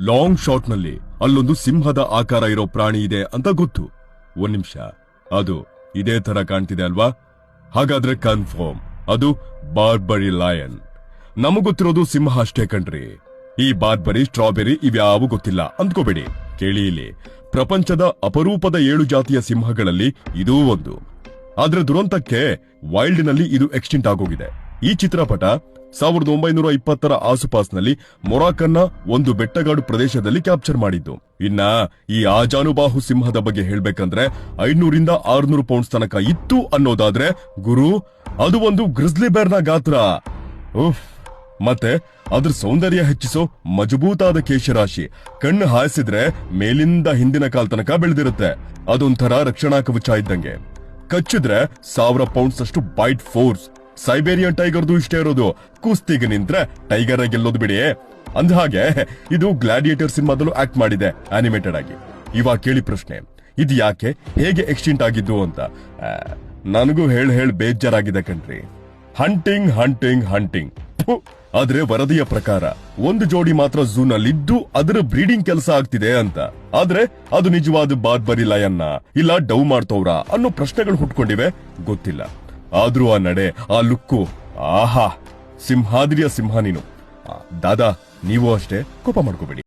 Long shot ನಲ್ಲಿ ಅಲ್ಲೊಂದು ಸಿಂಹದ ಆಕಾರ ಇರೋ ಪ್ರಾಣಿ ಇದೆ ಅಂತ ಗೊತ್ತು. ಒಂದ್ ನಿಮಿಷ, ಅದು ಇದೇ ತರ ಕಾಣ್ತಿದೆ ಅಲ್ವಾ? ಹಾಗಾದ್ರೆ ಕನ್ಫರ್ಮ್ ಅದು ಬಾರ್ಬರಿ ಲಯನ್. ನಮಗೊತ್ತಿರೋದು ಸಿಂಹ ಅಷ್ಟೇ ಕಣ್ರಿ. ಈ ಬಾರ್ಬರಿ, ಸ್ಟ್ರಾಬೆರಿ ಇವ್ಯಾವು ಗೊತ್ತಿಲ್ಲ ಅಂದ್ಕೋಬೇಡಿ. ಕೇಳಿ ಇಲ್ಲಿ, ಪ್ರಪಂಚದ ಅಪರೂಪದ 7 ಜಾತಿಯ ಸಿಂಹಗಳಲ್ಲಿ ಇದೂ ಒಂದು. ಆದ್ರೆ ದುರಂತಕ್ಕೆ ವೈಲ್ಡ್ ನಲ್ಲಿ ಇದು ಎಕ್ಸ್ಟಿಂಟ್ ಆಗೋಗಿದೆ. ಈ ಚಿತ್ರಪಟ 1920ರ ಆಸುಪಾಸ್ನಲ್ಲಿ ಮೊರಾಕನ್ನ ಒಂದು ಬೆಟ್ಟಗಾಡು ಪ್ರದೇಶದಲ್ಲಿ ಕ್ಯಾಪ್ಚರ್ ಮಾಡಿದ್ದು. ಇನ್ನ ಈ ಆಜಾನುಬಾಹು ಸಿಂಹದ ಬಗ್ಗೆ ಹೇಳ್ಬೇಕಂದ್ರೆ 500ರಿಂದ 600 ಪೌಂಡ್ಸ್ ತನಕ ಇತ್ತು ಅನ್ನೋದಾದ್ರೆ ಗುರು, ಅದು ಒಂದು ಗ್ರಿಸ್ಲಿ ಬೇರ್ನ ಗಾತ್ರ. ಉಫ್. ಮತ್ತೆ ಅದ್ರ ಸೌಂದರ್ಯ ಹೆಚ್ಚಿಸೋ ಮಜಬೂತಾದ ಕೇಶರಾಶಿ. ಕಣ್ಣು ಹಾಯಿಸಿದ್ರೆ ಮೇಲಿಂದ ಹಿಂದಿನ ಕಾಲ್ ತನಕ ಬೆಳೆದಿರುತ್ತೆ. ಅದೊಂಥರ ರಕ್ಷಣಾ ಕವಚ ಇದ್ದಂಗೆ. ಕಚ್ಚಿದ್ರೆ 1000 ಪೌಂಡ್ಸ್ ಅಷ್ಟು ಬೈಟ್ ಫೋರ್ಸ್. ಸೈಬೇರಿಯನ್ ಟೈಗರ್ದು ಇಷ್ಟೇ ಇರೋದು. ಕುಸ್ತಿಗೆ ನಿಂತ್ರೆ ಟೈಗರ್ ಗೆಲ್ಲೋದು ಬಿಡಿ. ಅಂದಹಾಗೆ ಇದು ಗ್ಲಾಡಿಯೇಟರ್ ಸಿನಿಮಾದಲ್ಲೂ ಆಕ್ಟ್ ಮಾಡಿದೆ ಅನಿಮೇಟೆಡ್ ಆಗಿ. ಇವಾಗ ಕೇಳಿ ಪ್ರಶ್ನೆ, ಇದು ಯಾಕೆ, ಹೇಗೆ ಎಕ್ಸ್ಟಿಂಟ್ ಆಗಿದ್ದು ಅಂತ. ನನಗೂ ಹೇಳ್ ಬೇಜಾರಾಗಿದೆ ಕಣ್ರಿ. Hunting hunting hunting. ಆದ್ರೆ ವರದಿಯ ಪ್ರಕಾರ ಒಂದು ಜೋಡಿ ಮಾತ್ರ ಝೂನಲ್ಲಿದ್ದು ಅದರ ಬ್ರೀಡಿಂಗ್ ಕೆಲಸ ಆಗ್ತಿದೆ ಅಂತ. ಆದ್ರೆ ಅದು ನಿಜವಾದ ಬಾರ್ಬರಿ ಲಯನ್ನ ಇಲ್ಲ ಡವ್ ಮಾಡ್ತವ್ರ ಅನ್ನೋ ಪ್ರಶ್ನೆಗಳು ಹುಟ್ಕೊಂಡಿವೆ. ಗೊತ್ತಿಲ್ಲ. ಆದ್ರೂ ಆ ನಡೆ, ಆ ಲುಕ್ಕು, ಆಹಾ, ಸಿಂಹಾದ್ರಿಯ ಸಿಂಹ ನೀನು. ದಾದಾ, ನೀವು ಅಷ್ಟೇ, ಕೋಪ ಮಾಡ್ಕೋಬೇಡಿ.